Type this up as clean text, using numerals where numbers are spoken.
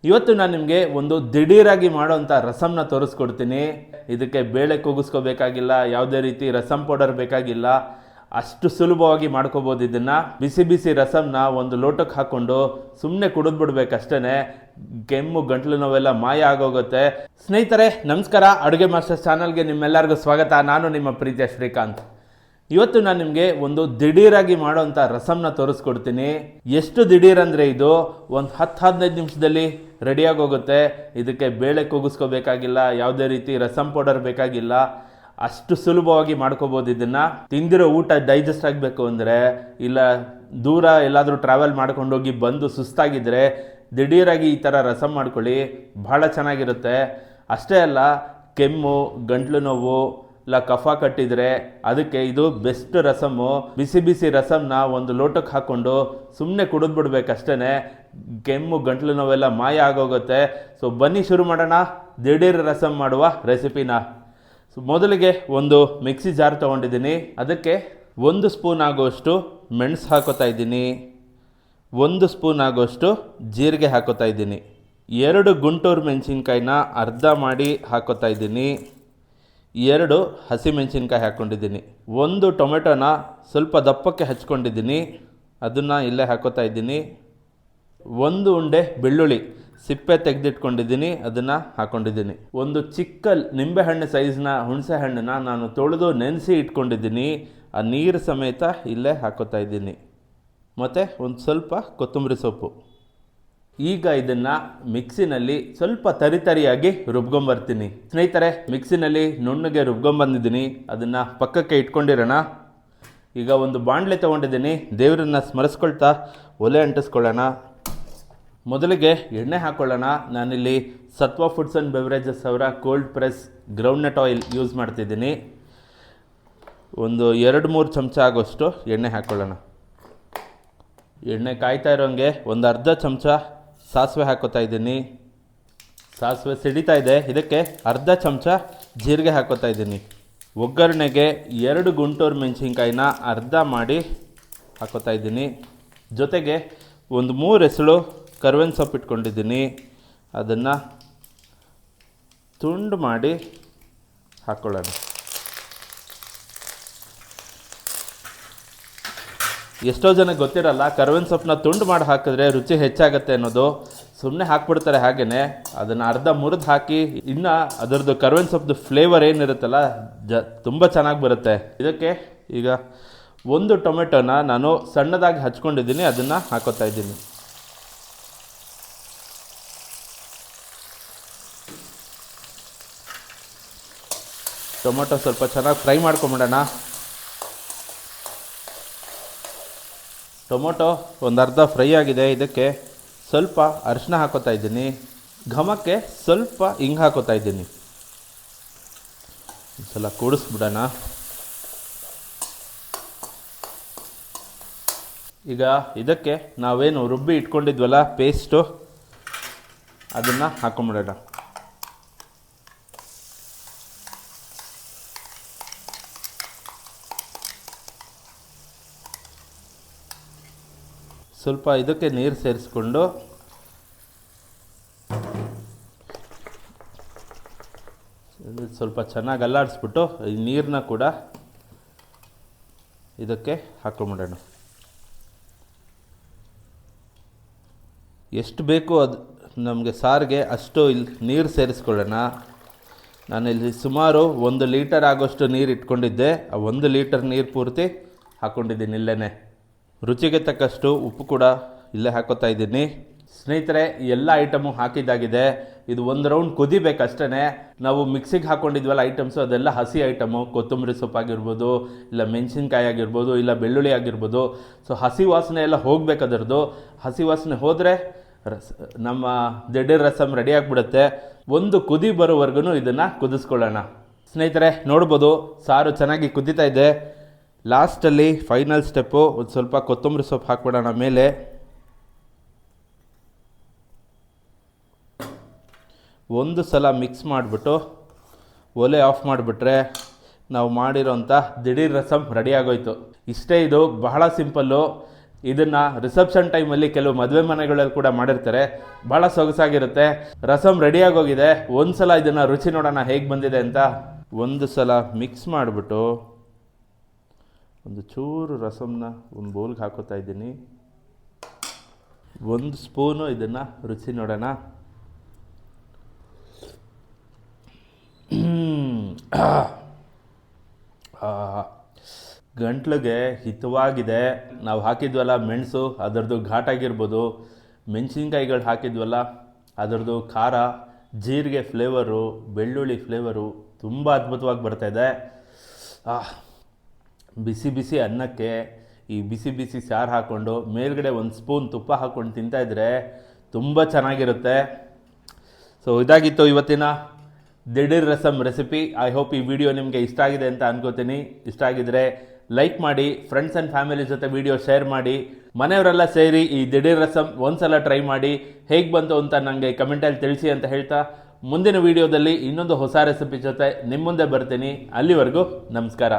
ಇವತ್ತು ನಾನು ನಿಮಗೆ ಒಂದು ದಿಢೀರಾಗಿ ಮಾಡೋಂಥ ರಸಮ್ನ ತೋರಿಸ್ಕೊಡ್ತೀನಿ. ಇದಕ್ಕೆ ಬೇಳೆ ಕೂಗಿಸ್ಕೋಬೇಕಾಗಿಲ್ಲ, ಯಾವುದೇ ರೀತಿ ರಸಮ್ ಪೌಡರ್ ಬೇಕಾಗಿಲ್ಲ, ಅಷ್ಟು ಸುಲಭವಾಗಿ ಮಾಡ್ಕೋಬೋದು. ಇದನ್ನು ಬಿಸಿ ಬಿಸಿ ರಸಮ್ನ ಒಂದು ಲೋಟಕ್ಕೆ ಹಾಕ್ಕೊಂಡು ಸುಮ್ಮನೆ ಕುಡಿದ್ಬಿಡ್ಬೇಕಷ್ಟೇ. ಕೆಮ್ಮು ಗಂಟ್ಲು ನೋವೆಲ್ಲ ಮಾಯ ಆಗೋಗುತ್ತೆ. ಸ್ನೇಹಿತರೆ ನಮಸ್ಕಾರ, ಅಡುಗೆ ಮಾಸ್ಟರ್ಸ್ ಚಾನಲ್ಗೆ ನಿಮ್ಮೆಲ್ಲರಿಗೂ ಸ್ವಾಗತ. ನಾನು ನಿಮ್ಮ ಪ್ರೀತಿಯ ಶ್ರೀಕಾಂತ್. ಇವತ್ತು ನಾನು ನಿಮಗೆ ಒಂದು ದಿಢೀರಾಗಿ ಮಾಡೋಂಥ ರಸಮ್ನ ತೋರಿಸ್ಕೊಡ್ತೀನಿ. ಎಷ್ಟು ದಿಢೀರ್ ಅಂದರೆ ಇದು ಒಂದು 10-15 ನಿಮಿಷದಲ್ಲಿ ರೆಡಿಯಾಗಿ ಹೋಗುತ್ತೆ. ಇದಕ್ಕೆ ಬೇಳೆ ಕೂಗಿಸ್ಕೋಬೇಕಾಗಿಲ್ಲ, ಯಾವುದೇ ರೀತಿ ರಸಮ್ ಪೌಡರ್ ಬೇಕಾಗಿಲ್ಲ, ಅಷ್ಟು ಸುಲಭವಾಗಿ ಮಾಡ್ಕೋಬೋದು. ಇದನ್ನು ತಿಂದಿರೋ ಊಟ ಡೈಜೆಸ್ಟ್ ಆಗಬೇಕು ಅಂದರೆ, ಇಲ್ಲ ದೂರ ಎಲ್ಲಾದರೂ ಟ್ರಾವೆಲ್ ಮಾಡ್ಕೊಂಡೋಗಿ ಬಂದು ಸುಸ್ತಾಗಿದ್ದರೆ ದಿಢೀರಾಗಿ ಈ ಥರ ರಸಮ್ ಮಾಡ್ಕೊಳ್ಳಿ, ಭಾಳ ಚೆನ್ನಾಗಿರುತ್ತೆ. ಅಷ್ಟೇ ಅಲ್ಲ, ಕೆಮ್ಮು ಗಂಟ್ಲು ನೋವು ಇಲ್ಲ ಕಫ ಕಟ್ಟಿದರೆ ಅದಕ್ಕೆ ಇದು ಬೆಸ್ಟ್ ರಸಮ್ಮು. ಬಿಸಿ ಬಿಸಿ ರಸಮ್ನ ಒಂದು ಲೋಟಕ್ಕೆ ಹಾಕ್ಕೊಂಡು ಸುಮ್ಮನೆ ಕುಡಿದ್ಬಿಡ್ಬೇಕಷ್ಟೇ. ಕೆಮ್ಮು ಗಂಟ್ಲು ನೋವೆಲ್ಲ ಮಾಯ ಆಗೋಗುತ್ತೆ. ಸೊ ಬನ್ನಿ ಶುರು ಮಾಡೋಣ ದಿಢೀರ್ ರಸಮ್ ಮಾಡುವ ರೆಸಿಪಿನ. ಮೊದಲಿಗೆ ಒಂದು ಮಿಕ್ಸಿ ಜಾರ್ ತೊಗೊಂಡಿದ್ದೀನಿ. ಅದಕ್ಕೆ 1 ಸ್ಪೂನ್ ಆಗೋಷ್ಟು ಮೆಣಸು ಹಾಕೋತಾ ಇದ್ದೀನಿ, 1 ಸ್ಪೂನ್ ಆಗೋಷ್ಟು ಜೀರಿಗೆ ಹಾಕೋತಾ ಇದ್ದೀನಿ, 2 ಗುಂಟೂರು ಮೆಣಸಿನ್ಕಾಯಿನ ಅರ್ಧ ಮಾಡಿ ಹಾಕೋತಾ ಇದ್ದೀನಿ, 2 ಹಸಿಮೆಣಸಿನ್ಕಾಯಿ ಹಾಕ್ಕೊಂಡಿದ್ದೀನಿ, 1 ಟೊಮೆಟೊನ ಸ್ವಲ್ಪ ದಪ್ಪಕ್ಕೆ ಹಚ್ಕೊಂಡಿದ್ದೀನಿ, ಅದನ್ನು ಇಲ್ಲೇ ಹಾಕೋತಾ ಇದ್ದೀನಿ, 1 ಉಂಡೆ ಬೆಳ್ಳುಳ್ಳಿ ಸಿಪ್ಪೆ ತೆಗೆದಿಟ್ಕೊಂಡಿದ್ದೀನಿ, ಅದನ್ನು ಹಾಕ್ಕೊಂಡಿದ್ದೀನಿ, 1 ಚಿಕ್ಕ ನಿಂಬೆಹಣ್ಣು ಸೈಜ್ನ ಹುಣಸೆ ಹಣ್ಣನ್ನು ನಾನು ತೊಳೆದು ನೆನೆಸಿ ಇಟ್ಕೊಂಡಿದ್ದೀನಿ, ಆ ನೀರು ಸಮೇತ ಇಲ್ಲೇ ಹಾಕೋತಾ ಇದ್ದೀನಿ, ಮತ್ತು ಒಂದು ಸ್ವಲ್ಪ ಕೊತ್ತಂಬರಿ ಸೊಪ್ಪು. ಈಗ ಇದನ್ನು ಮಿಕ್ಸಿನಲ್ಲಿ ಸ್ವಲ್ಪ ತರಿಯಾಗಿ ರುಬ್ಕೊಂಬರ್ತೀನಿ. ಸ್ನೇಹಿತರೆ ಮಿಕ್ಸಿನಲ್ಲಿ ನುಣ್ಣಗೆ ರುಬ್ಕೊಂಬಂದಿದ್ದೀನಿ, ಅದನ್ನು ಪಕ್ಕಕ್ಕೆ ಇಟ್ಕೊಂಡಿರೋಣ. ಈಗ ಒಂದು ಬಾಣಲೆ ತೊಗೊಂಡಿದ್ದೀನಿ, ದೇವರನ್ನ ಸ್ಮರಿಸ್ಕೊಳ್ತಾ ಒಲೆ ಅಂಟಿಸ್ಕೊಳ್ಳೋಣ. ಮೊದಲಿಗೆ ಎಣ್ಣೆ ಹಾಕ್ಕೊಳ್ಳೋಣ. ನಾನಿಲ್ಲಿ ಸತ್ವ ಫುಡ್ಸ್ ಆ್ಯಂಡ್ ಬೆವರೇಜಸ್ ಅವರ cold press groundnut oil use ಮಾಡ್ತಿದ್ದೀನಿ. ಒಂದು 2-3 ಚಮಚ ಆಗೋಷ್ಟು ಎಣ್ಣೆ ಹಾಕ್ಕೊಳ್ಳೋಣ. ಎಣ್ಣೆ ಕಾಯ್ತಾ ಇರೋಂಗೆ ಒಂದು ಅರ್ಧ ಚಮಚ ಸಾಸಿವೆ ಹಾಕೋತಾ ಇದ್ದೀನಿ. ಸಾಸಿವೆ ಸಿಡಿತಾ ಇದೆ, ಇದಕ್ಕೆ ಅರ್ಧ ಚಮಚ ಜೀರಿಗೆ ಹಾಕೋತಾ ಇದ್ದೀನಿ. ಒಗ್ಗರಣೆಗೆ 2 ಗುಂಟೂರು ಮೆಣಸಿನ್ಕಾಯಿನ ಅರ್ಧ ಮಾಡಿ ಹಾಕೋತಾ ಇದ್ದೀನಿ. ಜೊತೆಗೆ ಒಂದು 3 ಎಸಳು ಕರ್ಬೇವಿನ ಸೊಪ್ಪು ಇಟ್ಕೊಂಡಿದ್ದೀನಿ, ಅದನ್ನು ತುಂಡು ಮಾಡಿ ಹಾಕ್ಕೊಳ್ಳೋಣ. ಎಷ್ಟೋ ಜನಕ್ಕೆ ಗೊತ್ತಿರಲ್ಲ, ಕರ್ಬೇವಿನ ಸೊಪ್ಪನ್ನ ತುಂಡು ಮಾಡಿ ಹಾಕಿದ್ರೆ ರುಚಿ ಹೆಚ್ಚಾಗುತ್ತೆ ಅನ್ನೋದು. ಸುಮ್ಮನೆ ಹಾಕ್ಬಿಡ್ತಾರೆ ಹಾಗೆಯೇ. ಅದನ್ನು ಅರ್ಧ ಮುರಿದು ಹಾಕಿ ಇನ್ನು ಅದರದ್ದು ಕರ್ಬೇವಿನ ಸೊಪ್ಪು ಫ್ಲೇವರ್ ಏನಿರುತ್ತಲ್ಲ ತುಂಬ ಚೆನ್ನಾಗಿ ಬರುತ್ತೆ. ಇದಕ್ಕೆ ಈಗ 1 ಟೊಮೆಟೊನ ನಾನು ಸಣ್ಣದಾಗಿ ಹಚ್ಕೊಂಡಿದ್ದೀನಿ, ಅದನ್ನು ಹಾಕೋತಾ ಇದ್ದೀನಿ. ಟೊಮೆಟೊ ಸ್ವಲ್ಪ ಚೆನ್ನಾಗಿ ಫ್ರೈ ಮಾಡ್ಕೊಂಬಿಡೋಣ. ಟೊಮೊಟೊ ಒಂದು ಅರ್ಧ ಫ್ರೈ ಆಗಿದೆ, ಇದಕ್ಕೆ ಸ್ವಲ್ಪ ಅರಿಶಿನ ಹಾಕೋತಾ ಇದ್ದೀನಿ, ಘಮಕ್ಕೆ ಸ್ವಲ್ಪ ಹಿಂಗೆ ಹಾಕೋತಾ ಇದ್ದೀನಿ. ಒಂದು ಸಲ ಕೂಡಿಸ್ಬಿಡೋಣ. ಈಗ ಇದಕ್ಕೆ ನಾವೇನು ರುಬ್ಬಿ ಇಟ್ಕೊಂಡಿದ್ವಲ್ಲ ಪೇಸ್ಟು, ಅದನ್ನು ಹಾಕೊಂಬಿಡೋಣ. ಸ್ವಲ್ಪ ಇದಕ್ಕೆ ನೀರು ಸೇರಿಸ್ಕೊಂಡು ಸ್ವಲ್ಪ ಚೆನ್ನಾಗಿ ಅಲ್ಲಾಡಿಸ್ಬಿಟ್ಟು ಈ ನೀರನ್ನ ಕೂಡ ಇದಕ್ಕೆ ಹಾಕೊಂಬಿಡೋಣ. ಎಷ್ಟು ಬೇಕು ಅದು ನಮಗೆ ಸಾರಿಗೆ ಅಷ್ಟು ಇಲ್ಲಿ ನೀರು ಸೇರಿಸ್ಕೊಳ್ಳೋಣ. ನಾನಿಲ್ಲಿ ಸುಮಾರು 1 ಲೀಟರ್ ಆಗೋಷ್ಟು ನೀರು ಇಟ್ಕೊಂಡಿದ್ದೆ, ಆ 1 ಲೀಟರ್ ನೀರು ಪೂರ್ತಿ ಹಾಕ್ಕೊಂಡಿದ್ದೀನಿ ಇಲ್ಲೇ. ರುಚಿಗೆ ತಕ್ಕಷ್ಟು ಉಪ್ಪು ಕೂಡ ಇಲ್ಲೇ ಹಾಕೋತಾ ಇದ್ದೀನಿ. ಸ್ನೇಹಿತರೆ ಎಲ್ಲ ಐಟಮು ಹಾಕಿದ್ದಾಗಿದೆ. ಇದು 1 ರೌಂಡ್ ಕುದಿಬೇಕಷ್ಟೇ. ನಾವು ಮಿಕ್ಸಿಗೆ ಹಾಕ್ಕೊಂಡಿದ್ವಲ್ಲ ಐಟಮ್ಸು, ಅದೆಲ್ಲ ಹಸಿ ಐಟಮು. ಕೊತ್ತಂಬರಿ ಸೊಪ್ಪಾಗಿರ್ಬೋದು, ಇಲ್ಲ ಮೆಣಸಿನ್ಕಾಯಿ ಆಗಿರ್ಬೋದು, ಇಲ್ಲ ಬೆಳ್ಳುಳ್ಳಿ ಆಗಿರ್ಬೋದು. ಸೊ ಹಸಿ ವಾಸನೆ ಎಲ್ಲ ಹೋಗಬೇಕು. ಅದರದ್ದು ಹಸಿ ವಾಸನೆ ಹೋದರೆ ನಮ್ಮ ದಿಢೀರ್ ರಸಮ್ ರೆಡಿ ಆಗಿಬಿಡುತ್ತೆ. 1 ಕುದಿ ಬರೋವರೆಗೂ ಇದನ್ನು ಕುದಿಸ್ಕೊಳ್ಳೋಣ. ಸ್ನೇಹಿತರೆ ನೋಡ್ಬೋದು, ಸಾರು ಚೆನ್ನಾಗಿ ಕುದೀತಾ ಇದೆ. ಲಾಸ್ಟಲ್ಲಿ ಫೈನಲ್ ಸ್ಟೆಪ್ಪು, ಒಂದು ಸ್ವಲ್ಪ ಕೊತ್ತಂಬರಿ ಸೊಪ್ಪು ಹಾಕ್ಬಿಡೋಣ ಮೇಲೆ. ಒಂದು ಸಲ ಮಿಕ್ಸ್ ಮಾಡಿಬಿಟ್ಟು ಒಲೆ ಆಫ್ ಮಾಡಿಬಿಟ್ರೆ ನಾವು ಮಾಡಿರೋಂಥ ದಿಢೀರ್ ರಸಮ್ ರೆಡಿ ಆಗೋಯ್ತು. ಇಷ್ಟೇ, ಇದು ಬಹಳ ಸಿಂಪಲ್ಲು. ಇದನ್ನು ರಿಸೆಪ್ಷನ್ ಟೈಮಲ್ಲಿ ಕೆಲವು ಮದುವೆ ಮನೆಗಳಲ್ಲಿ ಕೂಡ ಮಾಡಿರ್ತಾರೆ. ಭಾಳ ಸೊಗಸಾಗಿರುತ್ತೆ. ರಸಮ್ ರೆಡಿಯಾಗೋಗಿದೆ. ಒಂದು ಸಲ ಇದನ್ನು ರುಚಿ ನೋಡೋಣ ಹೇಗೆ ಬಂದಿದೆ ಅಂತ. ಒಂದು ಸಲ ಮಿಕ್ಸ್ ಮಾಡಿಬಿಟ್ಟು ಒಂದು ಚೂರು ರಸಮ್ನ ಒಂದು ಬೌಲ್ಗೆ ಹಾಕೋತಾ ಇದ್ದೀನಿ. ಒಂದು ಸ್ಪೂನು ಇದನ್ನು ರುಚಿ ನೋಡೋಣ. ಗಂಟ್ಲಿಗೆ ಹಿತವಾಗಿದೆ. ನಾವು ಹಾಕಿದ್ವಲ್ಲ ಮೆಣಸು, ಅದರದ್ದು ಘಾಟಾಗಿರ್ಬೋದು, ಮೆಣಸಿನ್ಕಾಯಿಗಳು ಹಾಕಿದ್ವಲ್ಲ ಅದರದ್ದು ಖಾರ, ಜೀರಿಗೆ ಫ್ಲೇವರು, ಬೆಳ್ಳುಳ್ಳಿ ಫ್ಲೇವರು ತುಂಬ ಅದ್ಭುತವಾಗಿ ಬರ್ತಾಯಿದೆ. ಬಿಸಿ ಬಿಸಿ ಅನ್ನಕ್ಕೆ ಈ ಬಿಸಿ ಬಿಸಿ ಸಾರು ಹಾಕ್ಕೊಂಡು ಮೇಲ್ಗಡೆ ಒಂದು ಸ್ಪೂನ್ ತುಪ್ಪ ಹಾಕ್ಕೊಂಡು ತಿಂತಾಯಿದ್ರೆ ತುಂಬ ಚೆನ್ನಾಗಿರುತ್ತೆ. ಸೊ ಇದಾಗಿತ್ತು ಇವತ್ತಿನ ದಿಢೀರ್ ರಸಮ್ ರೆಸಿಪಿ. ಐ ಹೋಪ್ ಈ ವಿಡಿಯೋ ನಿಮಗೆ ಇಷ್ಟ ಆಗಿದೆ ಅಂತ ಅನ್ಕೋತೀನಿ. ಇಷ್ಟ ಆಗಿದ್ರೆ ಲೈಕ್ ಮಾಡಿ, ಫ್ರೆಂಡ್ಸ್ ಆ್ಯಂಡ್ ಫ್ಯಾಮಿಲಿ ಜೊತೆ ವಿಡಿಯೋ ಶೇರ್ ಮಾಡಿ. ಮನೆಯವರೆಲ್ಲ ಸೇರಿ ಈ ದಿಢೀರ್ ರಸಮ್ ಒಂದ್ಸಲ ಟ್ರೈ ಮಾಡಿ ಹೇಗೆ ಬಂತು ಅಂತ ನನಗೆ ಕಮೆಂಟಲ್ಲಿ ತಿಳಿಸಿ ಅಂತ ಹೇಳ್ತಾ, ಮುಂದಿನ ವಿಡಿಯೋದಲ್ಲಿ ಇನ್ನೊಂದು ಹೊಸ ರೆಸಿಪಿ ಜೊತೆ ನಿಮ್ಮ ಮುಂದೆ ಬರ್ತೀನಿ. ಅಲ್ಲಿವರೆಗೂ ನಮಸ್ಕಾರ.